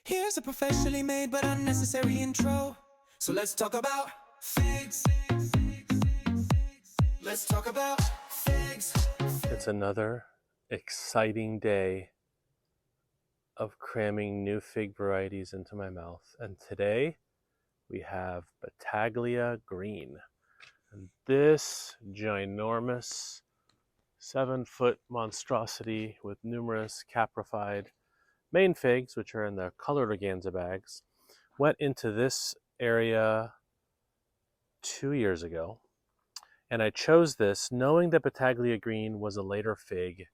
Here's a professionally made but unnecessary intro. So let's talk about figs. Let's talk about figs. It's another exciting day of cramming new fig varieties into my mouth. And today we have Battaglia Green. And this ginormous 7-foot monstrosity with numerous caprified main figs, which are in the colored organza bags, went into this area 2 years ago. And I chose this knowing that Battaglia Green was a later fig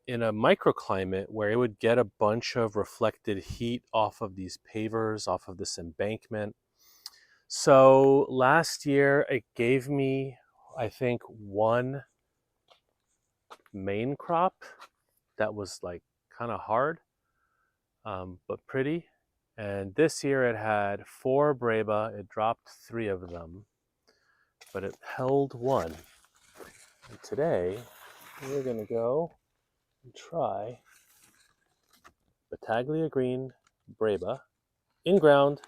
in a microclimate where it would get a bunch of reflected heat off of these pavers, off of this embankment. So last year it gave me, I think, one main crop that was like kind of hard, but pretty. And this year it had 4 Breba. It dropped 3 of them, but it held 1. And today we're gonna go and try Battaglia Green Breba in ground,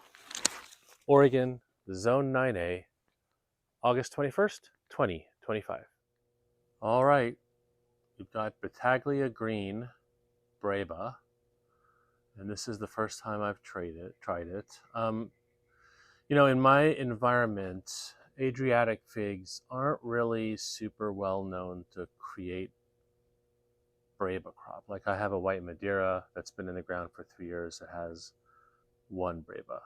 Oregon, Zone 9A, August 21st, 2025. All right, we've got Battaglia Green Breba, and this is the first time I've tried it. In my environment, Adriatic figs aren't really super well known to create Breba crop. Like I have a white Madeira that's been in the ground for 3 years that has 1 Breba.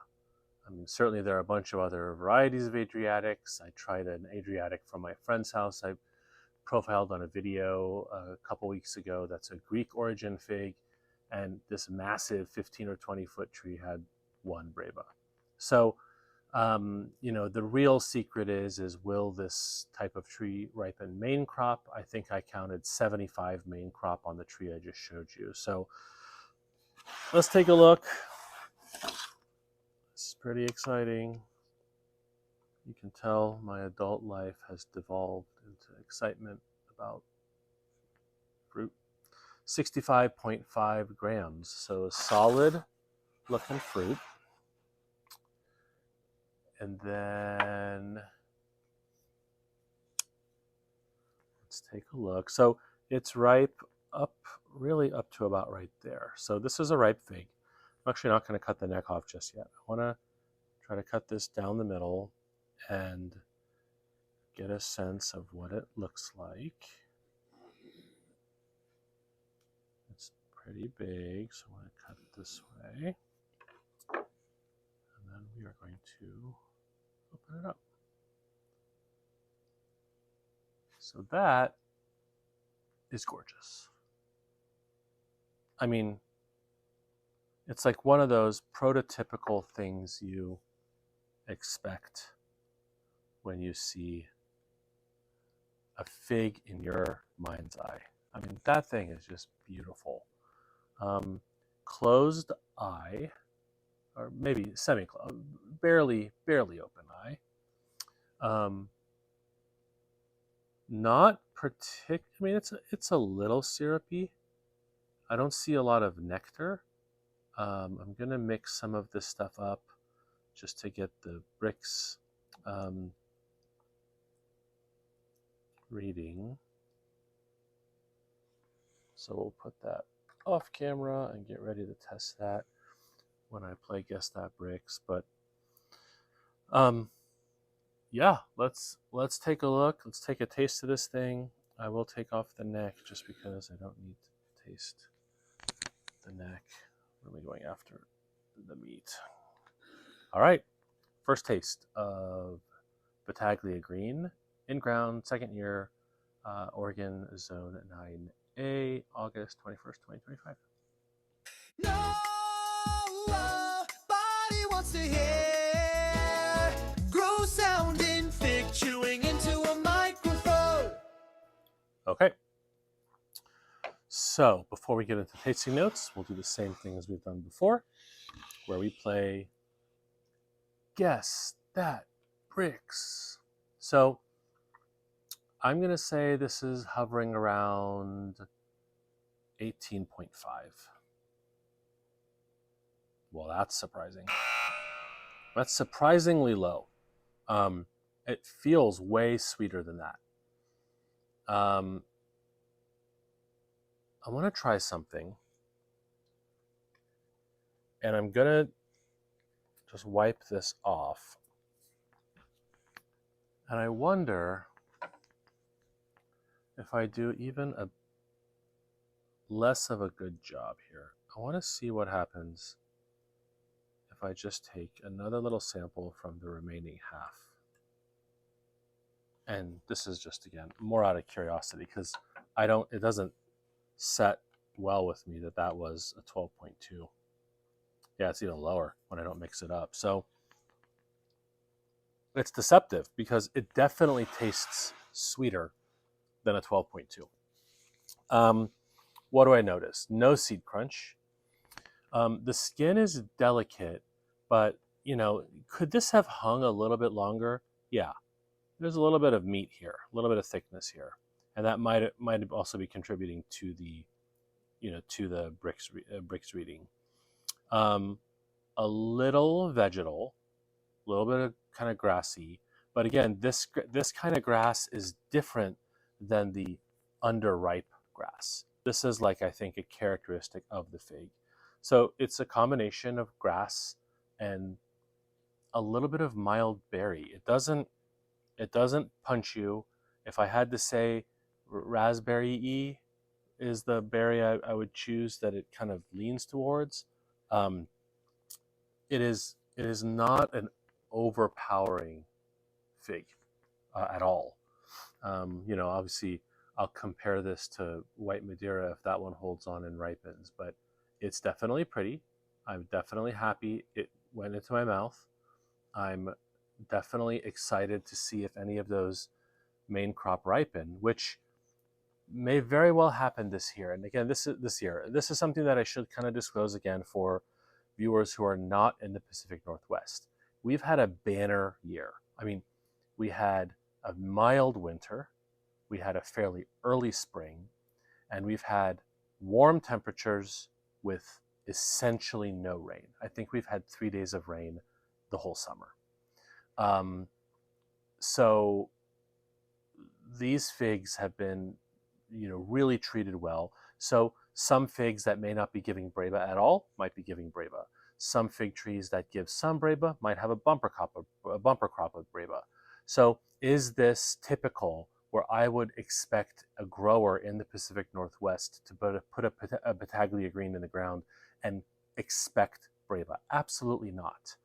I mean, certainly there are a bunch of other varieties of Adriatics. I tried an Adriatic from my friend's house. I profiled on a video a couple weeks ago. That's a Greek origin fig. And this massive 15 or 20 foot tree had 1 Breba. So, the real secret is will this type of tree ripen main crop? I think I counted 75 main crop on the tree I just showed you. So let's take a look. It's pretty exciting. You can tell my adult life has devolved into excitement about fruit. 65.5 grams, so a solid looking fruit. And then let's take a look. So it's ripe really up to about right there. So this is a ripe fig. I'm actually not going to cut the neck off just yet. I want to try to cut this down the middle and get a sense of what it looks like. It's pretty big, so I want to cut it this way. And then we are going to open it up. So that is gorgeous. I mean, it's like one of those prototypical things you expect when you see a fig in your mind's eye. I mean, that thing is just beautiful. Closed eye, or maybe semi-closed, barely open eye. Not particular. I mean, it's a little syrupy. I don't see a lot of nectar. I'm gonna mix some of this stuff up just to get the bricks reading. So we'll put that off camera and get ready to test that when I play Guess That Bricks. But yeah, let's take a look. Let's take a taste of this thing. I will take off the neck just because I don't need to taste the neck. I'm really going after the meat. All right, first taste of Battaglia Green in ground, 2nd year, Oregon, Zone 9A, August 21st, 2025. Nobody wants to hear gross sounding fig chewing into a microphone. Okay. So before we get into tasting notes, we'll do the same thing as we've done before, where we play Guess That Bricks. So I'm going to say this is hovering around 18.5. well, that's surprising. That's surprisingly low. It feels way sweeter than that. I want to try something, and I'm gonna just wipe this off. And I wonder if I do even a less of a good job here. I want to see what happens if I just take another little sample from the remaining half. And this is just, again, more out of curiosity, because it doesn't set well with me that was a 12.2. Yeah, it's even lower when I don't mix it up. So it's deceptive, because it definitely tastes sweeter than a 12.2. What do I notice? No seed crunch. The skin is delicate, but, could this have hung a little bit longer? Yeah, there's a little bit of meat here, a little bit of thickness here, and that might also be contributing to the, to the Brix reading. A little vegetal, a little bit of kind of grassy, but again, this kind of grass is different than the underripe grass. This is, like, I think, a characteristic of the fig. So it's a combination of grass and a little bit of mild berry. It doesn't punch you. If I had to say, raspberry-y is the berry I would choose that it kind of leans towards. It is not an overpowering fig at all. Obviously, I'll compare this to white Madeira if that one holds on and ripens, but it's definitely pretty. I'm definitely happy it went into my mouth. I'm definitely excited to see if any of those main crop ripen, which may very well happen this year. And again, this is something that I should kind of disclose again for viewers who are not in the Pacific Northwest. We've had a banner year. I mean, we had a mild winter, we had a fairly early spring, and we've had warm temperatures with essentially no rain. I think we've had 3 days of rain the whole summer. So these figs have been, really treated well. So some figs that may not be giving Breba at all might be giving Breba. Some fig trees that give some Breba might have a bumper crop of Breba. So is this typical, where I would expect a grower in the Pacific Northwest to put a Battaglia Green in the ground and expect Breba? Absolutely not.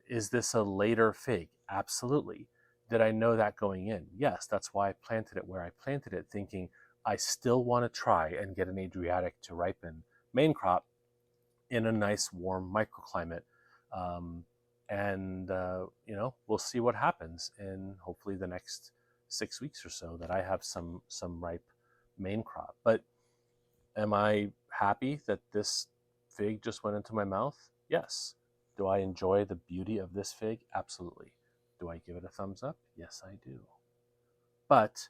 Is this a later fig? Absolutely. Did I know that going in? Yes, that's why I planted it where I planted it, thinking I still want to try and get an Adriatic to ripen main crop in a nice warm microclimate. We'll see what happens in hopefully the next 6 weeks or so, that I have some ripe main crop. But am I happy that this fig just went into my mouth? Yes. Do I enjoy the beauty of this fig? Absolutely. Do I give it a thumbs up? Yes, I do. But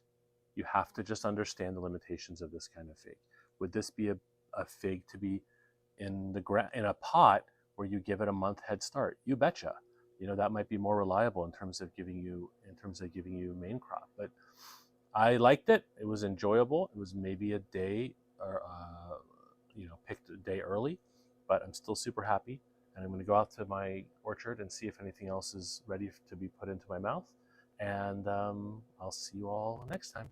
you have to just understand the limitations of this kind of fig. Would this be a fig to be in a pot where you give it a month head start? You betcha. That might be more reliable in terms of giving you main crop. But I liked it. It was enjoyable. It was maybe a day, or picked a day early, but I'm still super happy. And I'm going to go out to my orchard and see if anything else is ready to be put into my mouth. And I'll see you all next time.